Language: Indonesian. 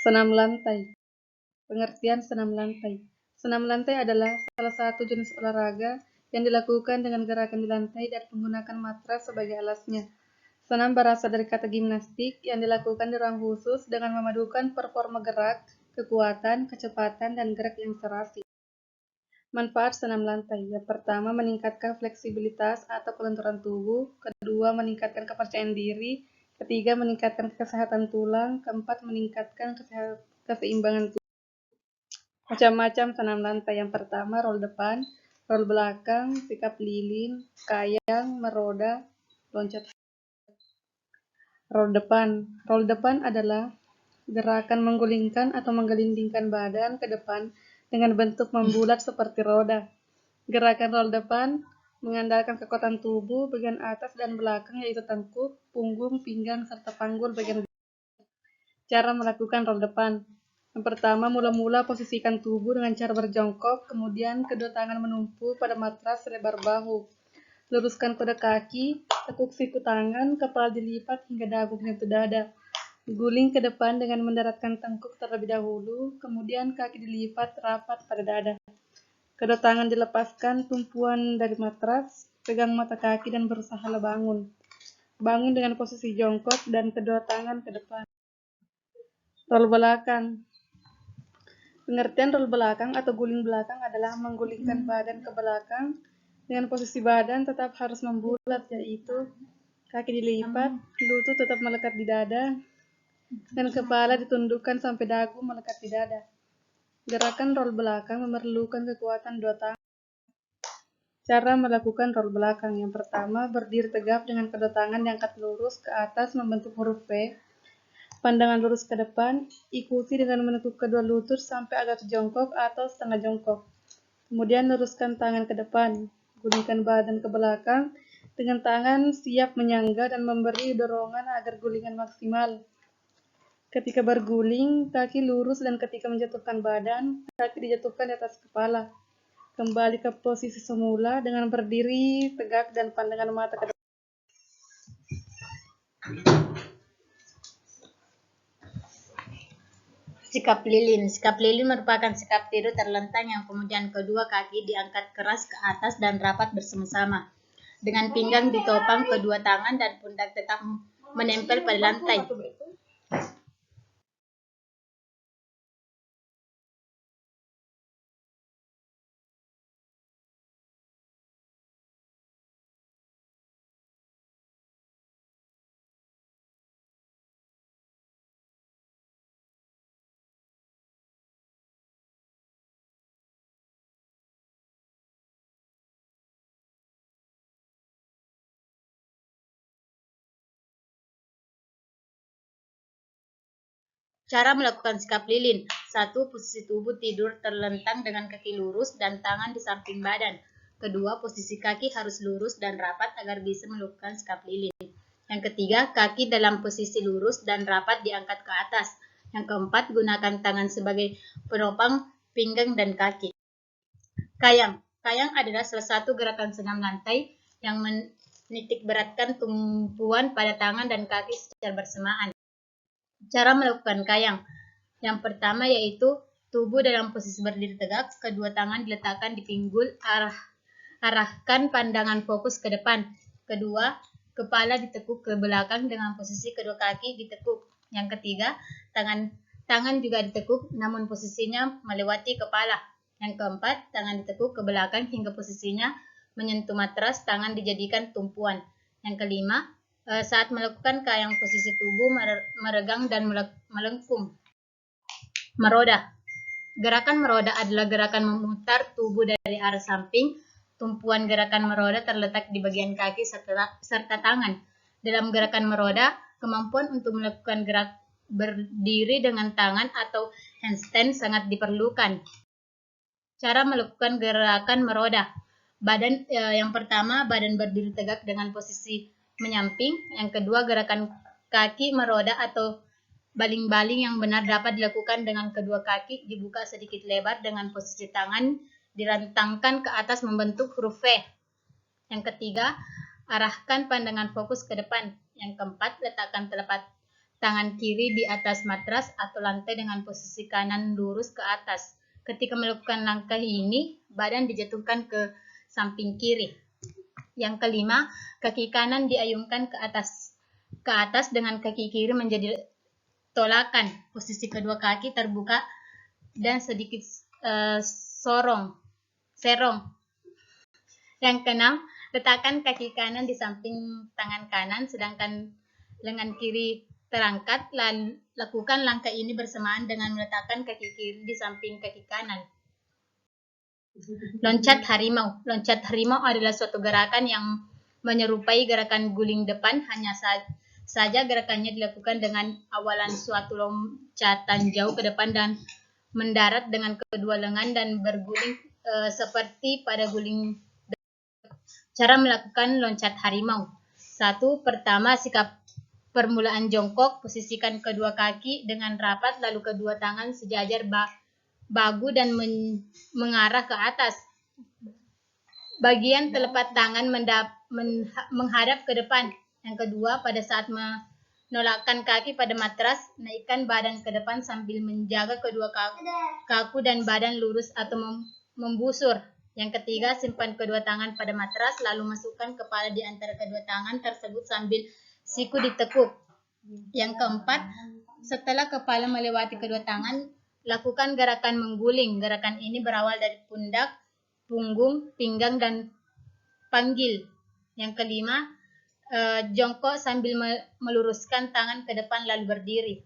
Senam lantai. Pengertian senam lantai. Senam lantai adalah salah satu jenis olahraga yang dilakukan dengan gerakan di lantai dan menggunakan matras sebagai alasnya. Senam berasal dari kata gimnastik yang dilakukan di ruang khusus dengan memadukan performa gerak, kekuatan, kecepatan, dan gerak yang serasi. Manfaat senam lantai. Yang pertama, meningkatkan fleksibilitas atau kelenturan tubuh. Kedua, meningkatkan kepercayaan diri. Ketiga, meningkatkan kesehatan tulang. Keempat, meningkatkan keseimbangan tubuh. Macam-macam senam lantai. Yang pertama, roll depan, roll belakang, sikap lilin, kayang, meroda, loncat. Roll depan. Roll depan adalah gerakan menggulingkan atau menggelindingkan badan ke depan dengan bentuk membulat seperti roda. Gerakan roll depan mengandalkan kekuatan tubuh bagian atas dan belakang, yaitu tengkuk, punggung, pinggang, serta panggul bagian belakang. Cara melakukan roll depan. Yang pertama, mula-mula posisikan tubuh dengan cara berjongkok, kemudian kedua tangan menumpu pada matras selebar bahu. Luruskan kuda kaki, tekuk siku tangan, kepala dilipat hingga dagu menyentuh dada. Guling ke depan dengan mendaratkan tengkuk terlebih dahulu, kemudian kaki dilipat rapat pada dada. Kedua tangan dilepaskan tumpuan dari matras, pegang mata kaki dan berusaha bangun. Bangun dengan posisi jongkok dan kedua tangan ke depan. Roll belakang. Pengertian roll belakang atau guling belakang adalah menggulingkan badan ke belakang dengan posisi badan tetap harus membulat, yaitu kaki dilipat, lutut tetap melekat di dada, dan kepala ditundukkan sampai dagu melekat di dada. Gerakan roll belakang memerlukan kekuatan dua tangan. Cara melakukan roll belakang. Yang pertama, berdiri tegap dengan kedua tangan diangkat lurus ke atas membentuk huruf V. Pandangan lurus ke depan, ikuti dengan menekuk kedua lutut sampai agak jongkok atau setengah jongkok. Kemudian luruskan tangan ke depan, gulingkan badan ke belakang dengan tangan siap menyangga dan memberi dorongan agar gulingan maksimal. Ketika berguling, kaki lurus dan ketika menjatuhkan badan, kaki dijatuhkan di atas kepala. Kembali ke posisi semula dengan berdiri tegak dan pandangan mata ke depan. Sikap lilin. Sikap lilin merupakan sikap tidur terlentang yang kemudian kedua kaki diangkat keras ke atas dan rapat bersama-sama. Dengan pinggang ditopang, kedua tangan dan pundak tetap menempel pada lantai. Cara melakukan sikap lilin. 1. Posisi tubuh tidur terlentang dengan kaki lurus dan tangan di samping badan. Kedua, posisi kaki harus lurus dan rapat agar bisa melakukan sikap lilin. Yang ketiga, kaki dalam posisi lurus dan rapat diangkat ke atas. Yang keempat, gunakan tangan sebagai penopang pinggang dan kaki. Kayang. Kayang adalah salah satu gerakan senam lantai yang menitik beratkan tumpuan pada tangan dan kaki secara bersamaan. Cara melakukan kayang. Yang pertama yaitu tubuh dalam posisi berdiri tegak, kedua tangan diletakkan di pinggul, arahkan pandangan fokus ke depan. Kedua, kepala ditekuk ke belakang dengan posisi kedua kaki ditekuk. Yang ketiga, tangan juga ditekuk namun posisinya melewati kepala. Yang keempat, tangan ditekuk ke belakang hingga posisinya menyentuh matras, tangan dijadikan tumpuan. Yang kelima, saat melakukan kayang posisi tubuh meregang dan melengkung. Meroda. Gerakan meroda adalah gerakan memutar tubuh dari arah samping. Tumpuan gerakan meroda terletak di bagian kaki serta tangan. Dalam gerakan meroda, kemampuan untuk melakukan gerak berdiri dengan tangan atau handstand sangat diperlukan. Cara melakukan gerakan meroda. Yang pertama, badan berdiri tegak dengan posisi menyamping. Yang kedua, gerakan kaki meroda atau baling-baling yang benar dapat dilakukan dengan kedua kaki dibuka sedikit lebar dengan posisi tangan direntangkan ke atas membentuk huruf V. Yang ketiga, arahkan pandangan fokus ke depan. Yang keempat, letakkan tangan kiri di atas matras atau lantai dengan posisi kanan lurus ke atas. Ketika melakukan langkah ini, badan dijatuhkan ke samping kiri. Yang kelima, kaki kanan diayunkan ke atas dengan kaki kiri menjadi tolakan. Posisi kedua kaki terbuka dan sedikit serong. Yang keenam, letakkan kaki kanan di samping tangan kanan, sedangkan lengan kiri terangkat. Lakukan langkah ini bersamaan dengan meletakkan kaki kiri di samping kaki kanan. Loncat harimau. Loncat harimau adalah suatu gerakan yang menyerupai gerakan guling depan, hanya saja gerakannya dilakukan dengan awalan suatu loncatan jauh ke depan dan mendarat dengan kedua lengan dan berguling seperti pada guling. Cara melakukan loncat harimau. 1. Pertama, sikap permulaan jongkok. Posisikan kedua kaki dengan rapat, lalu kedua tangan sejajar bahu dan mengarah ke atas. Bagian telapak tangan menghadap ke depan. Yang kedua, pada saat menolakkan kaki pada matras, naikkan badan ke depan sambil menjaga kedua kaku dan badan lurus atau membusur. Yang ketiga, simpan kedua tangan pada matras, lalu masukkan kepala di antara kedua tangan tersebut sambil siku ditekuk. Yang keempat, setelah kepala melewati kedua tangan, lakukan gerakan mengguling. Gerakan ini berawal dari pundak, punggung, pinggang, dan panggil. Yang kelima, jongkok sambil meluruskan tangan ke depan lalu berdiri.